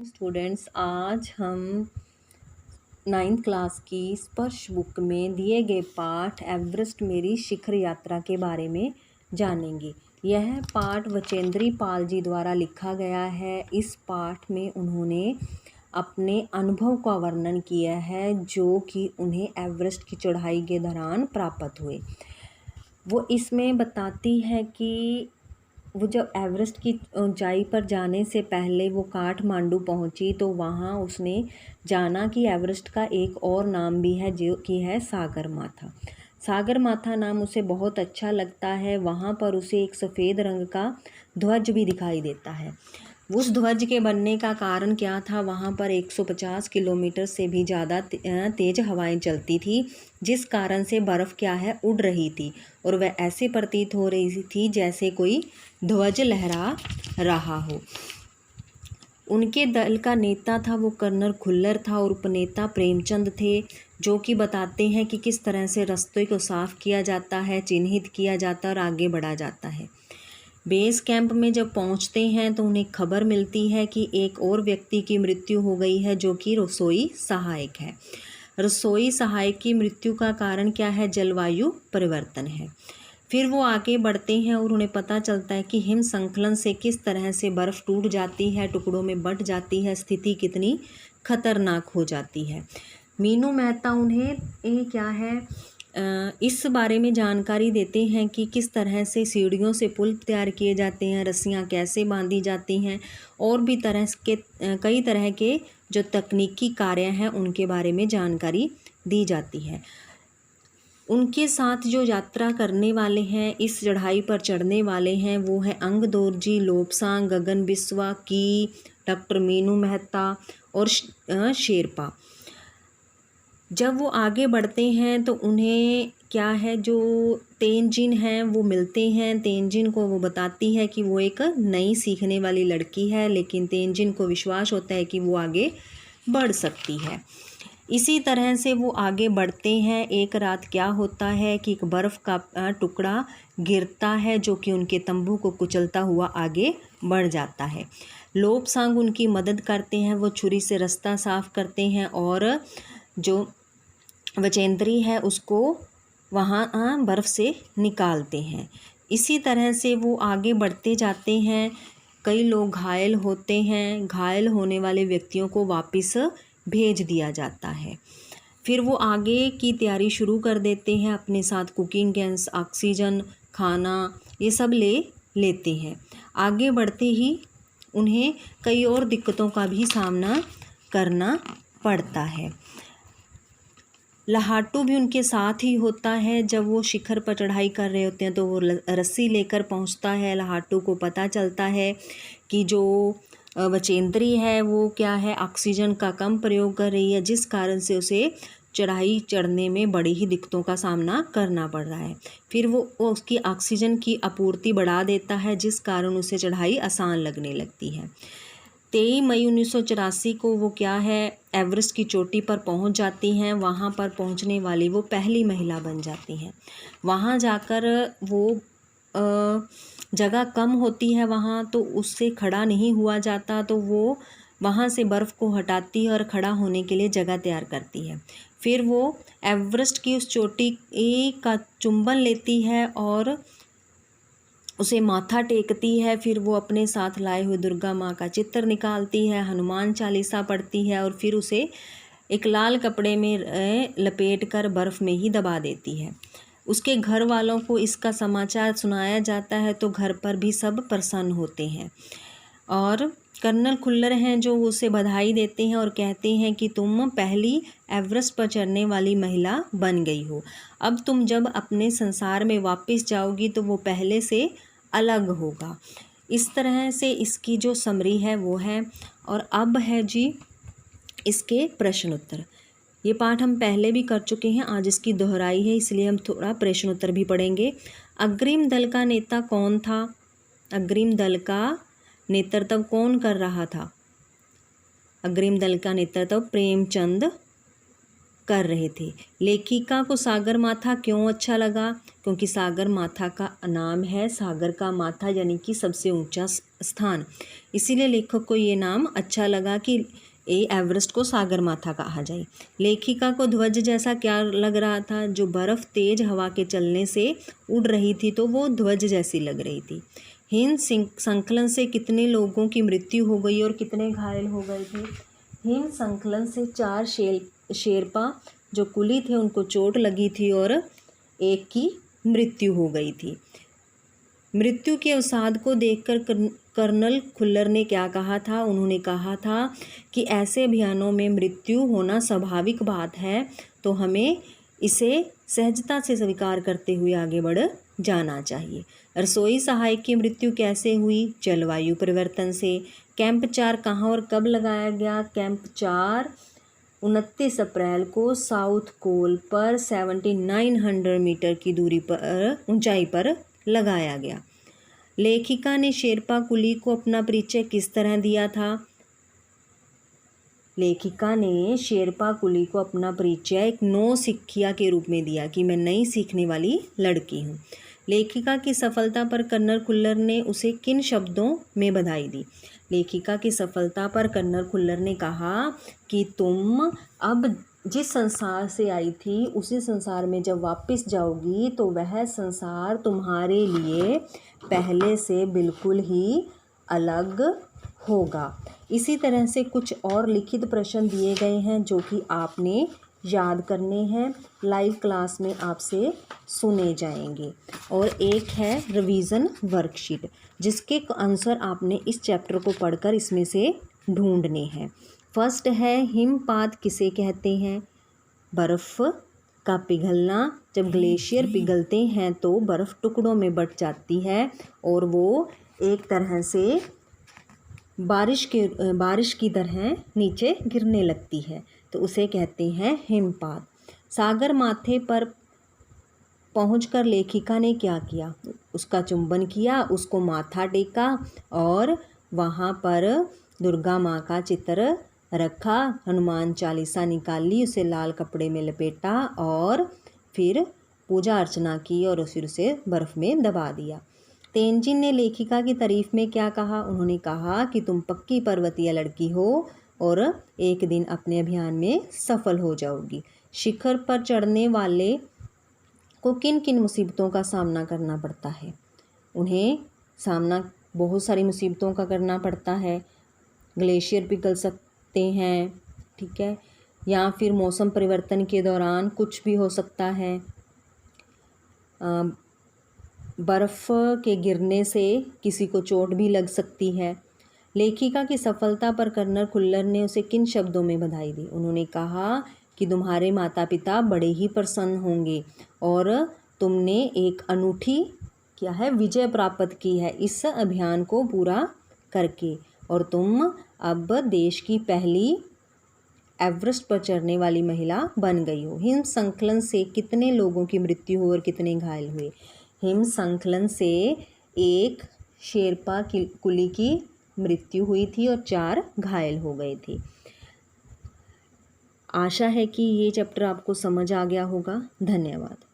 Students, आज हम 9th class की स्पर्श बुक में दिए गए पाठ एवरेस्ट मेरी शिखर यात्रा के बारे में जानेंगे। यह पाठ वचेंद्री पाल जी द्वारा लिखा गया है। इस पाठ में उन्होंने अपने अनुभव का वर्णन किया है जो कि उन्हें एवरेस्ट की चढ़ाई के दौरान प्राप्त हुए। वो इसमें बताती है कि वो जब एवरेस्ट की ऊंचाई पर जाने से पहले वो काठमांडू पहुंची तो वहाँ उसने जाना कि एवरेस्ट का एक और नाम भी है जो कि है सागर माथा। सागर माथा नाम उसे बहुत अच्छा लगता है। वहाँ पर उसे एक सफ़ेद रंग का ध्वज भी दिखाई देता है। उस ध्वज के बनने का कारण क्या था? वहाँ पर 150 किलोमीटर से भी ज़्यादा तेज़ हवाएं चलती थी, जिस कारण से बर्फ़ क्या है उड़ रही थी और वह ऐसे प्रतीत हो रही थी जैसे कोई ध्वज लहरा रहा हो। उनके दल का नेता था वो कर्नल खुल्लर था और उपनेता प्रेमचंद थे, जो कि बताते हैं कि किस तरह से रास्ते को साफ़ किया जाता है, चिन्हित किया जाता है और आगे बढ़ा जाता है। बेस कैंप में जब पहुंचते हैं तो उन्हें खबर मिलती है कि एक और व्यक्ति की मृत्यु हो गई है जो कि रसोई सहायक है। रसोई सहायक की मृत्यु का कारण क्या है? जलवायु परिवर्तन है। फिर वो आगे बढ़ते हैं और उन्हें पता चलता है कि हिम संकलन से किस तरह से बर्फ़ टूट जाती है, टुकड़ों में बंट जाती है, स्थिति कितनी खतरनाक हो जाती है। मीनू मेहता उन्हें क्या है इस बारे में जानकारी देते हैं कि किस तरह से सीढ़ियों से पुल तैयार किए जाते हैं, रस्सियाँ कैसे बांधी जाती हैं और भी कई तरह के जो तकनीकी कार्य हैं उनके बारे में जानकारी दी जाती है। उनके साथ जो यात्रा करने वाले हैं, इस चढ़ाई पर चढ़ने वाले हैं, वो है अंग दोरजी, लोबसांग, गगन बिस्वा, की, डॉक्टर मीनू मेहता और शेरपा। जब वो आगे बढ़ते हैं तो उन्हें क्या है, जो तेनजिन हैं वो मिलते हैं। तेनजिन को वो बताती है कि वो एक नई सीखने वाली लड़की है, लेकिन तेनजिन को विश्वास होता है कि वो आगे बढ़ सकती है। इसी तरह से वो आगे बढ़ते हैं। एक रात क्या होता है कि एक बर्फ़ का टुकड़ा गिरता है जो कि उनके तंबू को कुचलता हुआ आगे बढ़ जाता है। लोबसांग उनकी मदद करते हैं, वो छुरी से रास्ता साफ करते हैं और जो वचेंद्री है उसको वहाँ बर्फ़ से निकालते हैं। इसी तरह से वो आगे बढ़ते जाते हैं। कई लोग घायल होते हैं। घायल होने वाले व्यक्तियों को वापस भेज दिया जाता है। फिर वो आगे की तैयारी शुरू कर देते हैं। अपने साथ कुकिंग गैस, ऑक्सीजन, खाना ये सब लेते हैं। आगे बढ़ते ही उन्हें कई और दिक्कतों का भी सामना करना पड़ता है। लहाटू भी उनके साथ ही होता है। जब वो शिखर पर चढ़ाई कर रहे होते हैं तो वो रस्सी लेकर पहुंचता है। लहाटू को पता चलता है कि जो वचेंद्री है वो क्या है, ऑक्सीजन का कम प्रयोग कर रही है, जिस कारण से उसे चढ़ाई चढ़ने में बड़ी ही दिक्कतों का सामना करना पड़ रहा है। फिर वो उसकी ऑक्सीजन की आपूर्ति बढ़ा देता है, जिस कारण उसे चढ़ाई आसान लगने लगती है। 23 मई 1984 को वो क्या है एवरेस्ट की चोटी पर पहुंच जाती हैं। वहां पर पहुंचने वाली वो पहली महिला बन जाती हैं। वहां जाकर वो जगह कम होती है वहाँ, तो उससे खड़ा नहीं हुआ जाता, तो वो वहाँ से बर्फ़ को हटाती है और खड़ा होने के लिए जगह तैयार करती है। फिर वो एवरेस्ट की उस चोटी का चुंबन लेती है और उसे माथा टेकती है। फिर वो अपने साथ लाए हुए दुर्गा माँ का चित्र निकालती है, हनुमान चालीसा पढ़ती है और फिर उसे एक लाल कपड़े में लपेट कर बर्फ़ में ही दबा देती है। उसके घर वालों को इसका समाचार सुनाया जाता है तो घर पर भी सब प्रसन्न होते हैं और कर्नल खुल्लर हैं जो उसे बधाई देते हैं और कहते हैं कि तुम पहली एवरेस्ट पर चढ़ने वाली महिला बन गई हो। अब तुम जब अपने संसार में वापस जाओगी तो वो पहले से अलग होगा। इस तरह से इसकी जो समरी है वो है। और अब है जी इसके प्रश्न उत्तर। ये पाठ हम पहले भी कर चुके हैं, आज इसकी दोहराई है, इसलिए हम थोड़ा प्रश्न उत्तर भी पढ़ेंगे। अग्रिम दल का नेता कौन था? अग्रिम दल का नेतृत्व कौन कर रहा था? अग्रिम दल का नेतृत्व प्रेमचंद कर रहे थे। लेखिका को सागर माथा क्यों अच्छा लगा? क्योंकि सागर माथा का नाम है सागर का माथा, यानी कि सबसे ऊंचा स्थान। इसीलिए लेखक को ये नाम अच्छा लगा कि एवरेस्ट को सागर माथा कहा जाए। लेखिका को ध्वज जैसा क्या लग रहा था? जो बर्फ़ तेज हवा के चलने से उड़ रही थी तो वो ध्वज जैसी लग रही थी। हिम संकलन से कितने लोगों की मृत्यु हो गई और कितने घायल हो गए थे? हिम संकलन से 4 शेरपा जो कुली थे उनको चोट लगी थी और एक की मृत्यु हो गई थी। मृत्यु के अवसाद को देखकर कर्नल खुल्लर ने क्या कहा था? उन्होंने कहा था कि ऐसे अभियानों में मृत्यु होना स्वाभाविक बात है, तो हमें इसे सहजता से स्वीकार करते हुए आगे बढ़ जाना चाहिए। रसोई सहायक की मृत्यु कैसे हुई? जलवायु परिवर्तन से। कैंप 4 कहाँ और कब लगाया गया? कैंप 4 29 अप्रैल को साउथ कोल पर 7900 मीटर की दूरी पर ऊंचाई पर लगाया गया। लेखिका ने शेरपा कुली को अपना परिचय किस तरह दिया था? लेखिका ने शेरपा कुली को अपना परिचय एक नौसिखिया के रूप में दिया कि मैं नई सीखने वाली लड़की हूँ। लेखिका की सफलता पर कर्नल खुल्लर ने उसे किन शब्दों में बधाई दी? लेखिका की सफलता पर कर्नल खुल्लर ने कहा कि तुम अब जिस संसार से आई थी उसी संसार में जब वापस जाओगी तो वह संसार तुम्हारे लिए पहले से बिल्कुल ही अलग होगा। इसी तरह से कुछ और लिखित प्रश्न दिए गए हैं जो कि आपने याद करने हैं, लाइव क्लास में आपसे सुने जाएंगे। और एक है रिवीजन वर्कशीट जिसके आंसर आपने इस चैप्टर को पढ़कर इसमें से ढूंढने हैं। फर्स्ट है हिमपात किसे कहते हैं? बर्फ़ का पिघलना। जब ग्लेशियर पिघलते हैं तो बर्फ़ टुकड़ों में बट जाती है और वो एक तरह से बारिश की तरह नीचे गिरने लगती है, तो उसे कहते हैं हिमपात। सागर माथे पर पहुंचकर लेखिका ने क्या किया? उसका चुंबन किया, उसको माथा टेका और वहाँ पर दुर्गा माँ का चित्र रखा, हनुमान चालीसा निकाली, उसे लाल कपड़े में लपेटा और फिर पूजा अर्चना की और फिर उसे बर्फ़ में दबा दिया। तेनजिन ने लेखिका की तारीफ में क्या कहा? उन्होंने कहा कि तुम पक्की पर्वतीय लड़की हो और एक दिन अपने अभियान में सफल हो जाओगी। शिखर पर चढ़ने वाले को किन किन मुसीबतों का सामना करना पड़ता है? उन्हें सामना बहुत सारी मुसीबतों का करना पड़ता है। ग्लेशियर पिघल सकते हैं, ठीक है, या फिर मौसम परिवर्तन के दौरान कुछ भी हो सकता है। बर्फ़ के गिरने से किसी को चोट भी लग सकती है। लेखिका की सफलता पर कर्नल खुल्लर ने उसे किन शब्दों में बधाई दी? उन्होंने कहा कि तुम्हारे माता पिता बड़े ही प्रसन्न होंगे और तुमने एक अनूठी क्या है विजय प्राप्त की है इस अभियान को पूरा करके, और तुम अब देश की पहली एवरेस्ट पर चढ़ने वाली महिला बन गई हो। हिम संकलन से कितने लोगों की मृत्यु हुई और कितने घायल हुए? हिम संकलन से एक शेरपा कुली की मृत्यु हुई थी और 4 घायल हो गए थे। आशा है कि ये चैप्टर आपको समझ आ गया होगा। धन्यवाद।